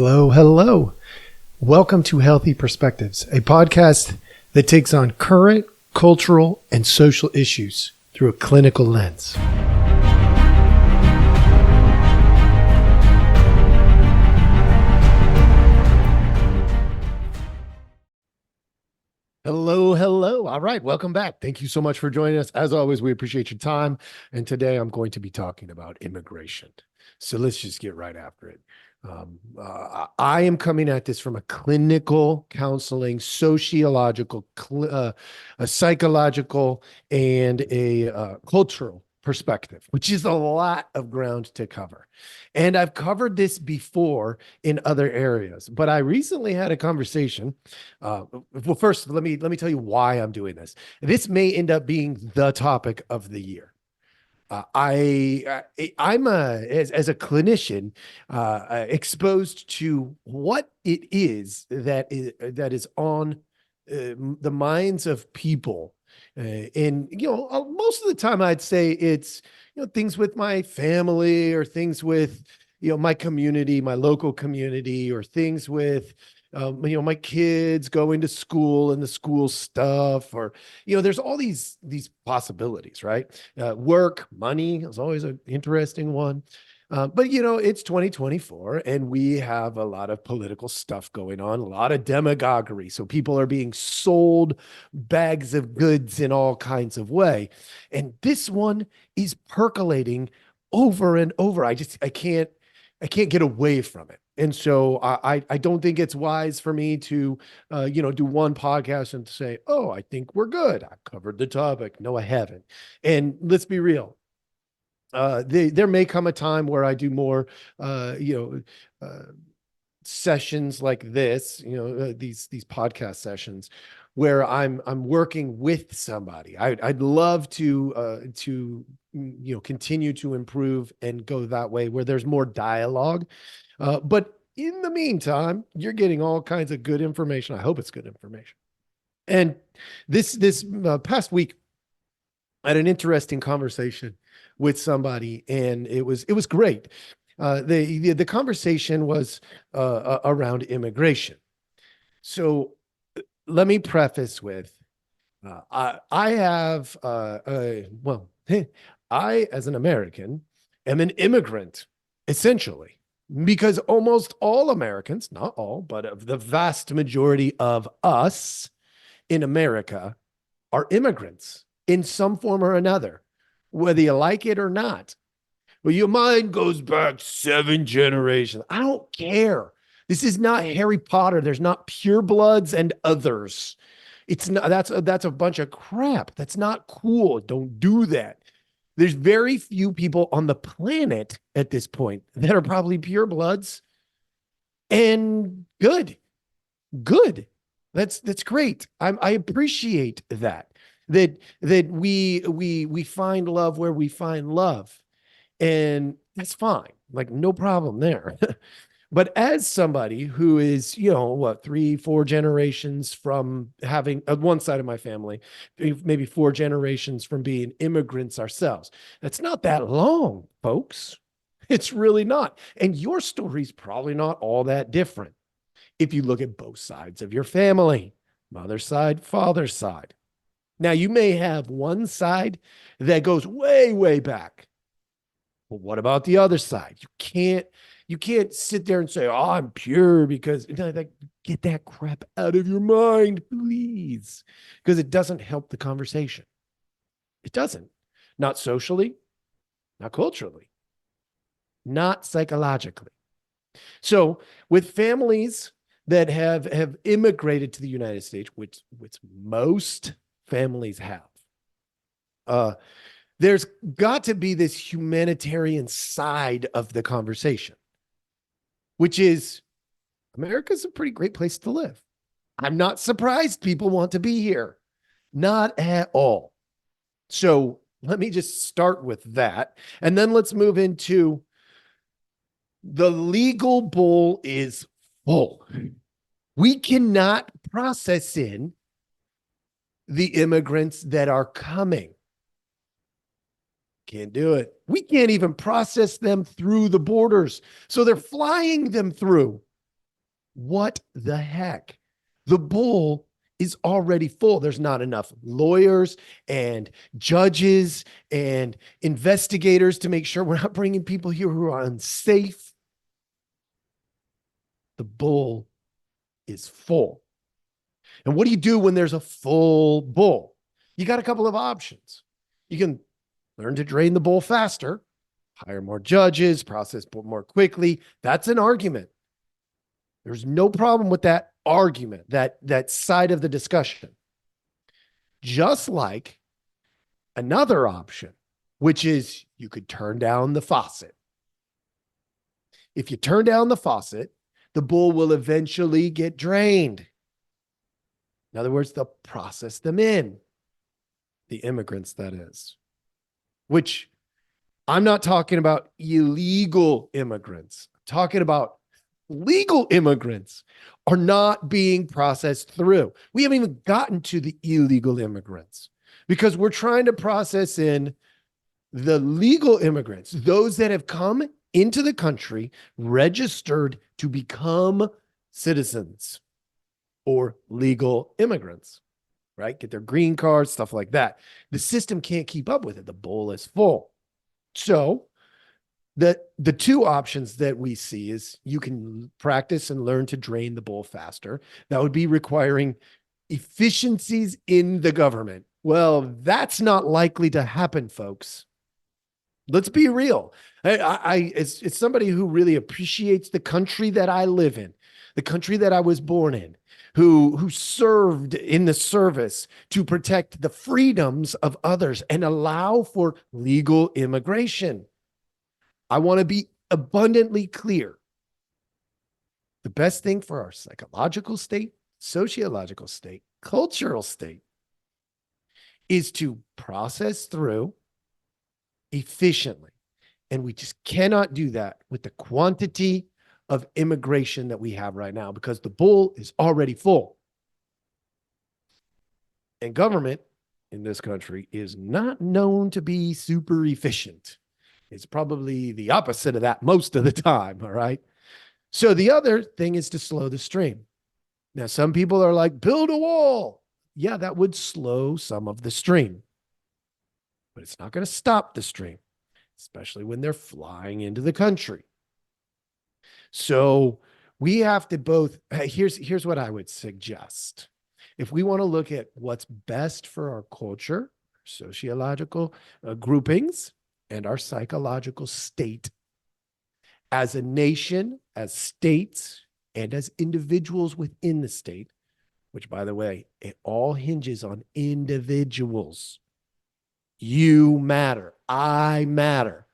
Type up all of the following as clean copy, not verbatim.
Hello, hello. Welcome to Healthy Perspectives, a podcast that takes on current cultural and social issues through a clinical lens. Hello, hello. All right, welcome back. Thank you so much for joining us. As always, we appreciate your time. And today I'm going to be talking about immigration. So let's just get right after it. I am coming at this from a clinical counseling, sociological, a psychological, and a cultural perspective, which is a lot of ground to cover. And I've covered this before in other areas, but I recently had a conversation. Well, first, let me tell you why I'm doing this. This may end up being the topic of the year. I'm as a clinician exposed to what it is that is on the minds of people, and most of the time I'd say it's things with my family or things with my community, my local community, or things with my kids going to school and the school stuff, or there's all these possibilities, right? Work, money is always an interesting one. But it's 2024 and we have a lot of political stuff going on, a lot of demagoguery. So people are being sold bags of goods in all kinds of way. And this one is percolating over and over. I can't get away from it. And so I don't think it's wise for me to, do one podcast and say, oh, I think we're good. I've covered the topic. No, I haven't. And let's be real. There may come a time where I do more, sessions like this, these podcast sessions where I'm working with somebody. I'd love to continue to improve and go that way where there's more dialogue. But in the meantime, you're getting all kinds of good information. I hope it's good information. And this past week, I had an interesting conversation with somebody, and it was great. The conversation was around immigration. So let me preface with, I have I, as an American, am an immigrant, essentially, because almost all Americans, not all, but of the vast majority of us in America are immigrants in some form or another, whether you like it or not. Well, your mind goes back 7 generations. I don't care. This is not Harry Potter. There's not purebloods and others. It's not, that's a bunch of crap. That's not cool. Don't do that. There's very few people on the planet at this point that are probably purebloods, and good. That's great. I appreciate that we find love where we find love, and that's fine. Like, no problem there. But as somebody who is, 3-4 generations from having one side of my family, maybe 4 generations from being immigrants ourselves, that's not that long, folks. It's really not. And your story's probably not all that different if you look at both sides of your family, mother's side, father's side. Now, you may have one side that goes way, way back. But what about the other side? You can't sit there and say, oh, I'm pure, because get that crap out of your mind, please. Because it doesn't help the conversation. It doesn't. Not socially, not culturally, not psychologically. So with families that have immigrated to the United States, which most families have, there's got to be this humanitarian side of the conversation, which is America's a pretty great place to live. I'm not surprised people want to be here. Not at all. So let me just start with that. And then let's move into the legal bowl is full. We cannot process in the immigrants that are coming. Can't do it. We can't even process them through the borders. So they're flying them through. What the heck? The bull is already full. There's not enough lawyers and judges and investigators to make sure we're not bringing people here who are unsafe. The bull is full. And what do you do when there's a full bull? You got a couple of options. You can learn to drain the bull faster, hire more judges, process more quickly. That's an argument. There's no problem with that argument, that side of the discussion. Just like another option, which is you could turn down the faucet. If you turn down the faucet, the bull will eventually get drained. In other words, they'll process them in, the immigrants, that is, which I'm not talking about illegal immigrants. I'm talking about legal immigrants are not being processed through. We haven't even gotten to the illegal immigrants because we're trying to process in the legal immigrants, those that have come into the country, registered to become citizens or legal immigrants, right? Get their green cards, stuff like that. The system can't keep up with it. The bowl is full. So the two options that we see is you can practice and learn to drain the bowl faster. That would be requiring efficiencies in the government. Well, that's not likely to happen, folks. Let's be real. It's somebody who really appreciates the country that I live in, the country that I was born in, who served in the service to protect the freedoms of others and allow for legal immigration. I want to be abundantly clear. The best thing for our psychological state, sociological state, cultural state is to process through efficiently. And we just cannot do that with the quantity of immigration that we have right now because the bowl is already full. And government in this country is not known to be super efficient. It's probably the opposite of that most of the time, all right? So the other thing is to slow the stream. Now, some people are like, build a wall. Yeah, that would slow some of the stream, but it's not going to stop the stream, especially when they're flying into the country. So we have to both, here's what I would suggest. If we want to look at what's best for our culture, sociological groupings, and our psychological state as a nation, as states, and as individuals within the state, which, by the way, it all hinges on individuals. You matter. I matter.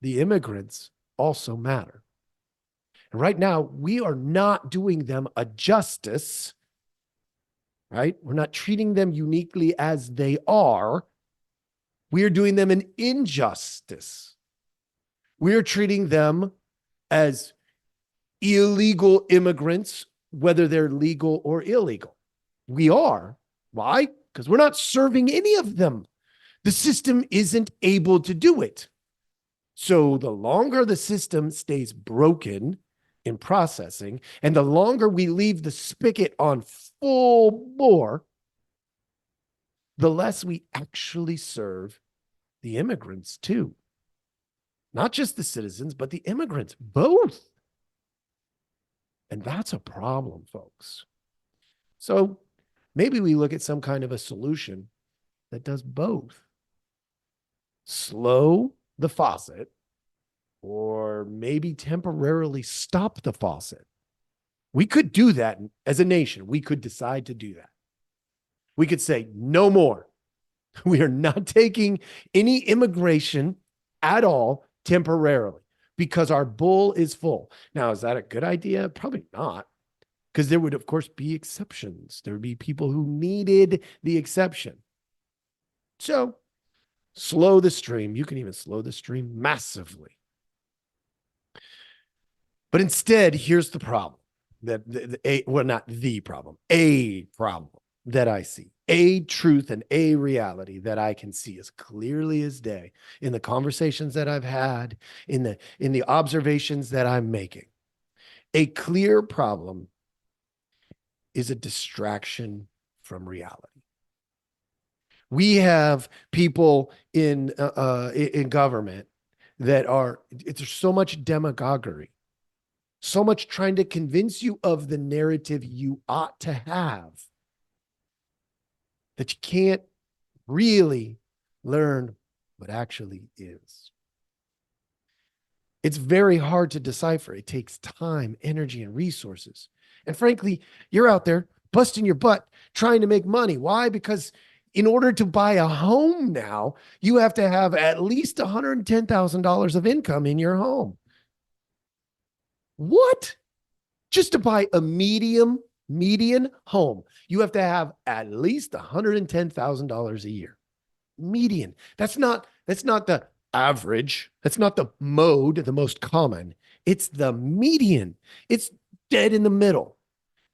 The immigrants also matter. And right now, we are not doing them a justice, right? We're not treating them uniquely as they are. We are doing them an injustice. We are treating them as illegal immigrants, whether they're legal or illegal. We are. Why? Because we're not serving any of them. The system isn't able to do it. So the longer the system stays broken in processing, and the longer we leave the spigot on full bore, the less we actually serve the immigrants too. Not just the citizens, but the immigrants, both. And that's a problem, folks. So maybe we look at some kind of a solution that does both. Slow the faucet, or maybe temporarily stop the faucet. We could do that as a nation. We could decide to do that. We could say, no more. We are not taking any immigration at all temporarily because our bowl is full. Now, is that a good idea? Probably not, because there would, of course, be exceptions. There would be people who needed the exception. So slow the stream. You can even slow the stream massively. But instead, here's the problem not the problem, a problem that I see, a truth and a reality that I can see as clearly as day in the conversations that I've had, in the observations that I'm making. A clear problem is a distraction from reality. We have people in government that are, there's so much demagoguery, so much trying to convince you of the narrative you ought to have, that you can't really learn what actually is. It's very hard to decipher. It takes time, energy, and resources. And frankly, you're out there busting your butt trying to make money. Why? Because in order to buy a home now, you have to have at least $110,000 of income in your home. What? Just to buy a median home, you have to have at least $110,000 a year. Median. That's not the average. That's not the mode, the most common. It's the median. It's dead in the middle.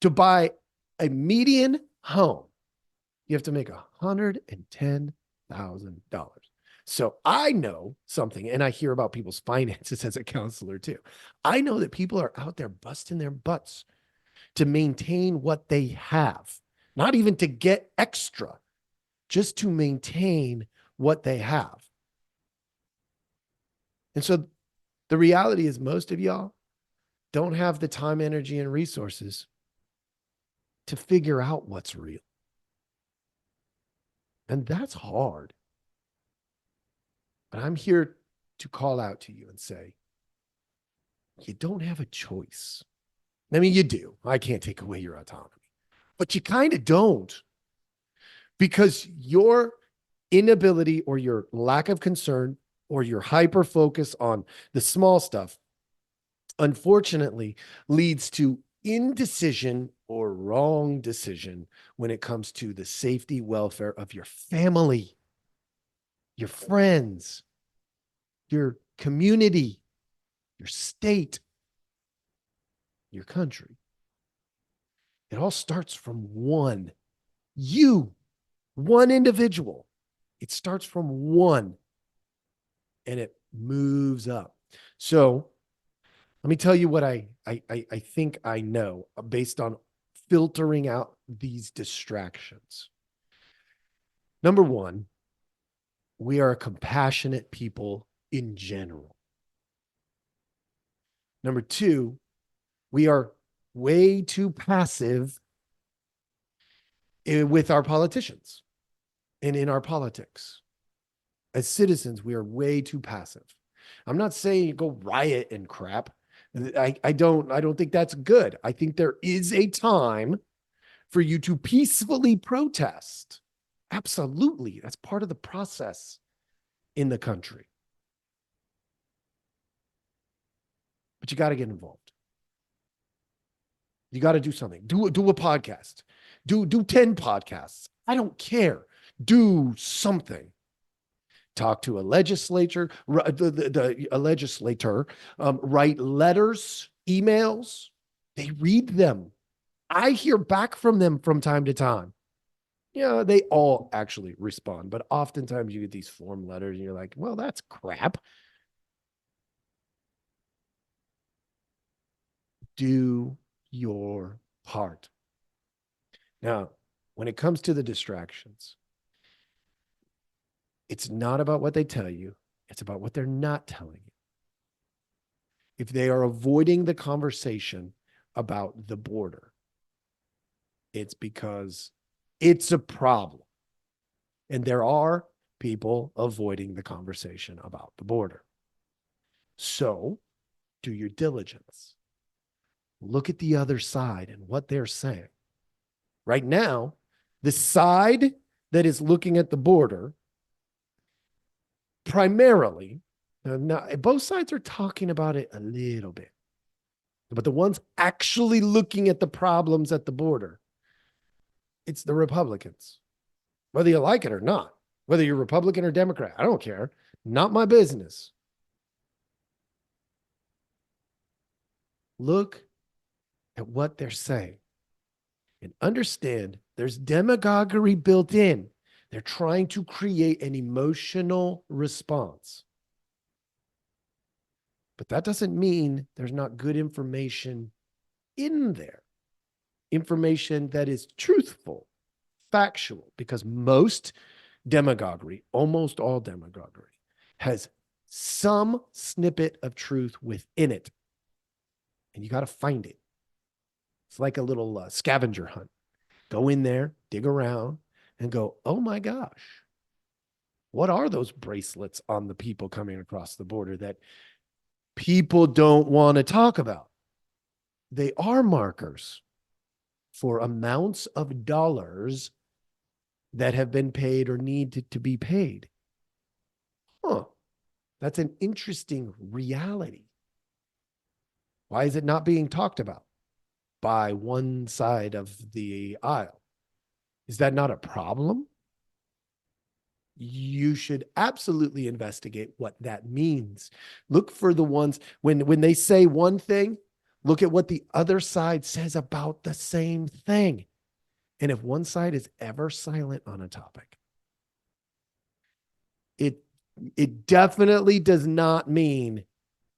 To buy a median home, you have to make $110,000. So I know something, and I hear about people's finances as a counselor too. I know that people are out there busting their butts to maintain what they have, not even to get extra, just to maintain what they have. And so the reality is most of y'all don't have the time, energy, and resources to figure out what's real. And that's hard. But I'm here to call out to you and say, you don't have a choice. I mean, you do. I can't take away your autonomy, but you kind of don't, because your inability or your lack of concern or your hyper focus on the small stuff, unfortunately, leads to indecision or wrong decision when it comes to the safety, welfare of your family, your friends, your community, your state, your country. It all starts from one individual. It starts from one and it moves up. So let me tell you what I think I know based on filtering out these distractions. Number one, we are a compassionate people in general. Number two, we are way too passive with our politicians and in our politics. As citizens, we are way too passive. I'm not saying go riot and crap. I don't think that's good. I think there is a time for you to peacefully protest. Absolutely. That's part of the process in the country. But you got to get involved. You got to do something. Do a podcast. Do 10 podcasts. I don't care. Do something. Talk to a legislator, a legislator, write letters, emails. They read them. I hear back from them from time to time. Yeah, they all actually respond, but oftentimes you get these form letters and you're like, well, that's crap. Do your part. Now, when it comes to the distractions, it's not about what they tell you. It's about what they're not telling you. If they are avoiding the conversation about the border, it's because it's a problem. And there are people avoiding the conversation about the border. So do your diligence. Look at the other side and what they're saying. Right now, the side that is looking at the border primarily, now both sides are talking about it a little bit, but the ones actually looking at the problems at the border, it's the Republicans. Whether you like it or not, whether you're Republican or Democrat, I don't care. Not my business. Look at what they're saying and understand there's demagoguery built in. They're trying to create an emotional response. But that doesn't mean there's not good information in there information that is truthful, factual, because most demagoguery, almost all demagoguery, has some snippet of truth within it. And you got to find it. It's like a little scavenger hunt. Go in there, dig around, and go, oh my gosh, what are those bracelets on the people coming across the border that people don't want to talk about? They are markers for amounts of dollars that have been paid or need to be paid. Huh. That's an interesting reality. Why is it not being talked about by one side of the aisle? Is that not a problem? You should absolutely investigate what that means. Look for the ones when they say one thing, look at what the other side says about the same thing. And if one side is ever silent on a topic, it definitely does not mean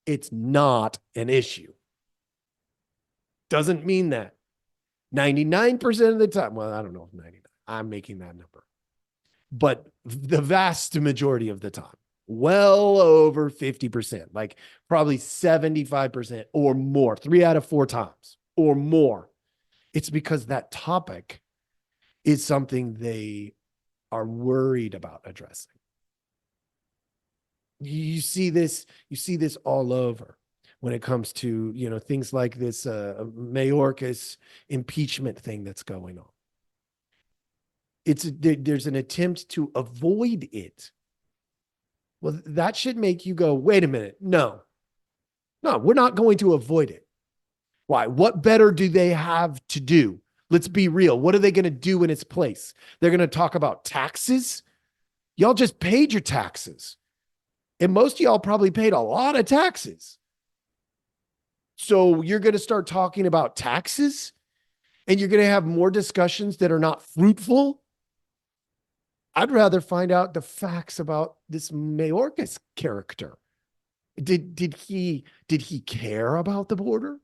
it's not an issue. Doesn't mean that. 99% of the time, well, I don't know if 99, I'm making that number, but the vast majority of the time, well over 50%, like probably 75% or more, 3 out of 4 times or more, it's because that topic is something they are worried about addressing. You see this all over when it comes to, things like this Mayorkas impeachment thing that's going on. There's an attempt to avoid it. Well, that should make you go, wait a minute. No, we're not going to avoid it. Why? What better do they have to do? Let's be real. What are they going to do in its place? They're going to talk about taxes. Y'all just paid your taxes. And most of y'all probably paid a lot of taxes. So you're going to start talking about taxes and you're going to have more discussions that are not fruitful. I'd rather find out the facts about this Mayorkas character. Did he care about the border?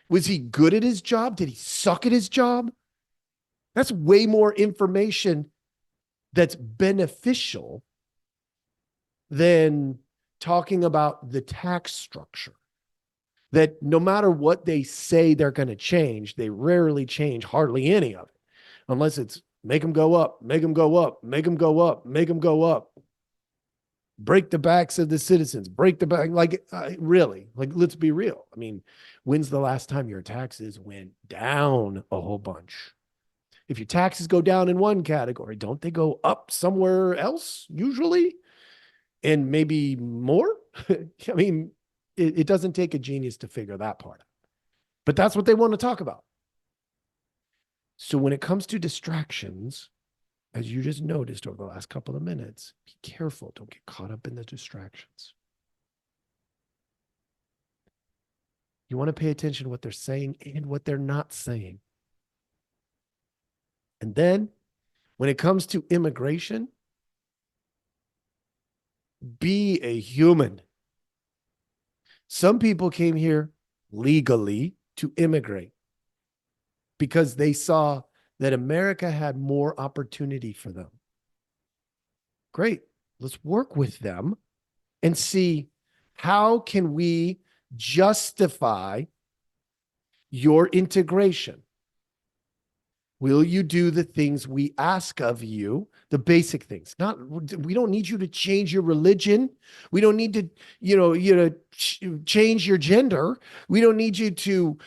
Was he good at his job? Did he suck at his job? That's way more information that's beneficial than talking about the tax structure. That no matter what they say they're going to change, they rarely change hardly any of it, unless it's make them go up, make them go up, make them go up, make them go up. Break the backs of the citizens, break the back. Like, really, like, let's be real. I mean, when's the last time your taxes went down a whole bunch? If your taxes go down in one category, don't they go up somewhere else usually? And maybe more? I mean, it doesn't take a genius to figure that part out. But that's what they want to talk about. So when it comes to distractions, as you just noticed over the last couple of minutes, be careful. Don't get caught up in the distractions. You want to pay attention to what they're saying and what they're not saying. And then when it comes to immigration, be a human. Some people came here legally to immigrate because they saw that America had more opportunity for them. Great. Let's work with them and see how can we justify your integration. Will you do the things we ask of you, the basic things? We don't need you to change your religion. We don't need to, change your gender. We don't need you to,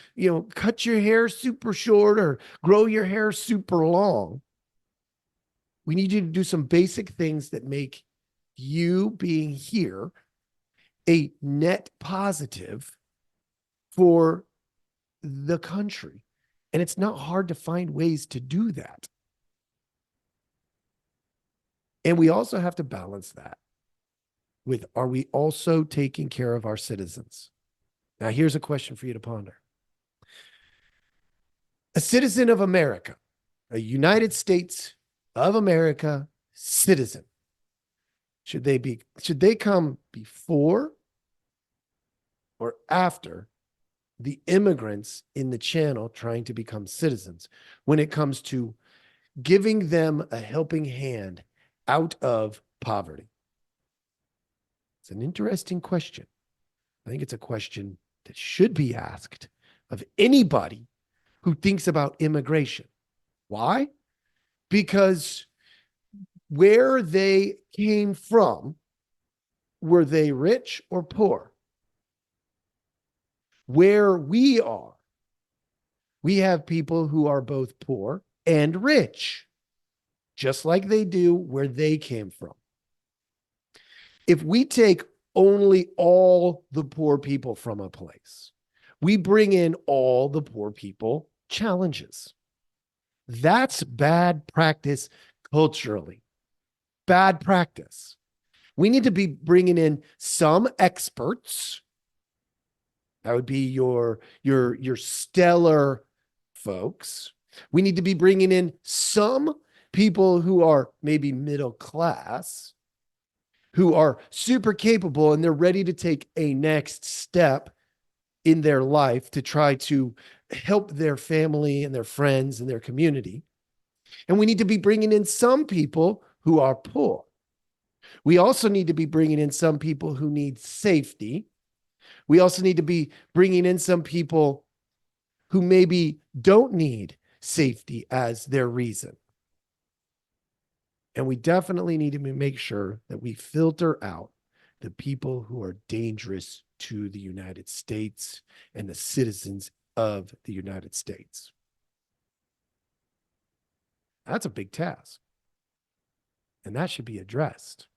cut your hair super short or grow your hair super long. We need you to do some basic things that make you being here a net positive for the country. And it's not hard to find ways to do that. And we also have to balance that with, are we also taking care of our citizens? Now, here's a question for you to ponder. A citizen of America, a United States of America citizen, should they come before or after the immigrants in the channel trying to become citizens when it comes to giving them a helping hand out of poverty? It's an interesting question. I think it's a question that should be asked of anybody who thinks about immigration. Why? Because where they came from, were they rich or poor? Where we are, we have people who are both poor and rich, just like they do where they came from. If we take only all the poor people from a place, we bring in all the poor people challenges. That's bad practice culturally. Bad practice. We need to be bringing in some experts. That would be your stellar folks. We need to be bringing in some people who are maybe middle class, who are super capable and they're ready to take a next step in their life to try to help their family and their friends and their community. And we need to be bringing in some people who are poor. We also need to be bringing in some people who need safety. We also need to be bringing in some people who maybe don't need safety as their reason. And we definitely need to make sure that we filter out the people who are dangerous to the United States and the citizens of the United States. That's a big task. And that should be addressed.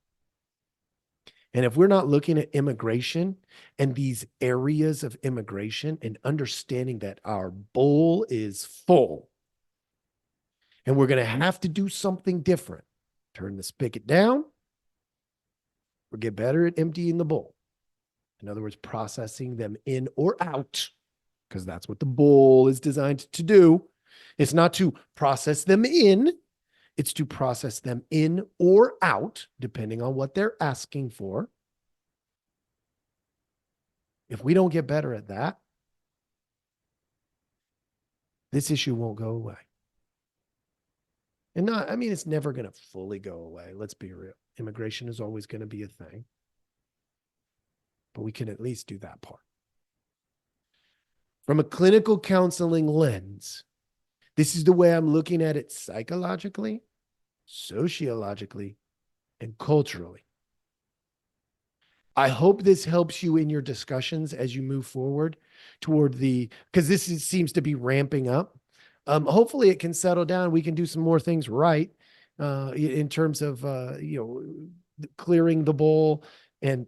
And if we're not looking at immigration and these areas of immigration and understanding that our bowl is full and we're going to have to do something different, turn the spigot down or get better at emptying the bowl. In other words, processing them in or out, because that's what the bowl is designed to do. It's not to process them in. It's to process them in or out, depending on what they're asking for. If we don't get better at that, this issue won't go away. And it's never going to fully go away. Let's be real. Immigration is always going to be a thing. But we can at least do that part. From a clinical counseling lens, this is the way I'm looking at it psychologically, sociologically, and culturally. I hope this helps you in your discussions as you move forward toward because this seems to be ramping up. Hopefully it can settle down. We can do some more things right in terms of, clearing the bowl and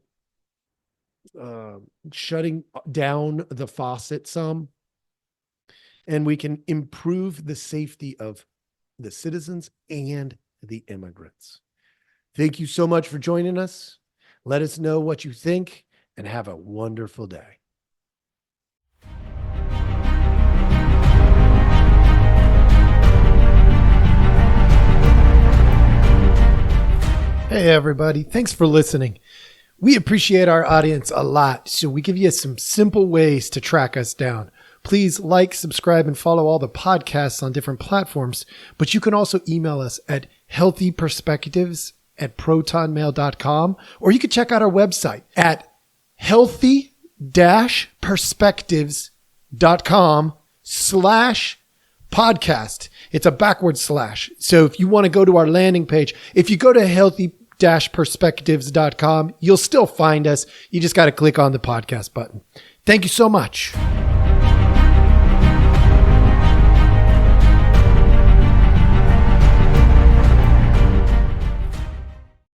shutting down the faucet some. And we can improve the safety of the citizens and the immigrants. Thank you so much for joining us. Let us know what you think and have a wonderful day. Hey, everybody. Thanks for listening. We appreciate our audience a lot, so we give you some simple ways to track us down. Please like, subscribe, and follow all the podcasts on different platforms, but you can also email us at healthyperspectives@protonmail.com, or you can check out our website at healthy-perspectives.com/podcast. It's a backward slash. So if you want to go to our landing page, if you go to healthy-perspectives.com, you'll still find us. You just got to click on the podcast button. Thank you so much.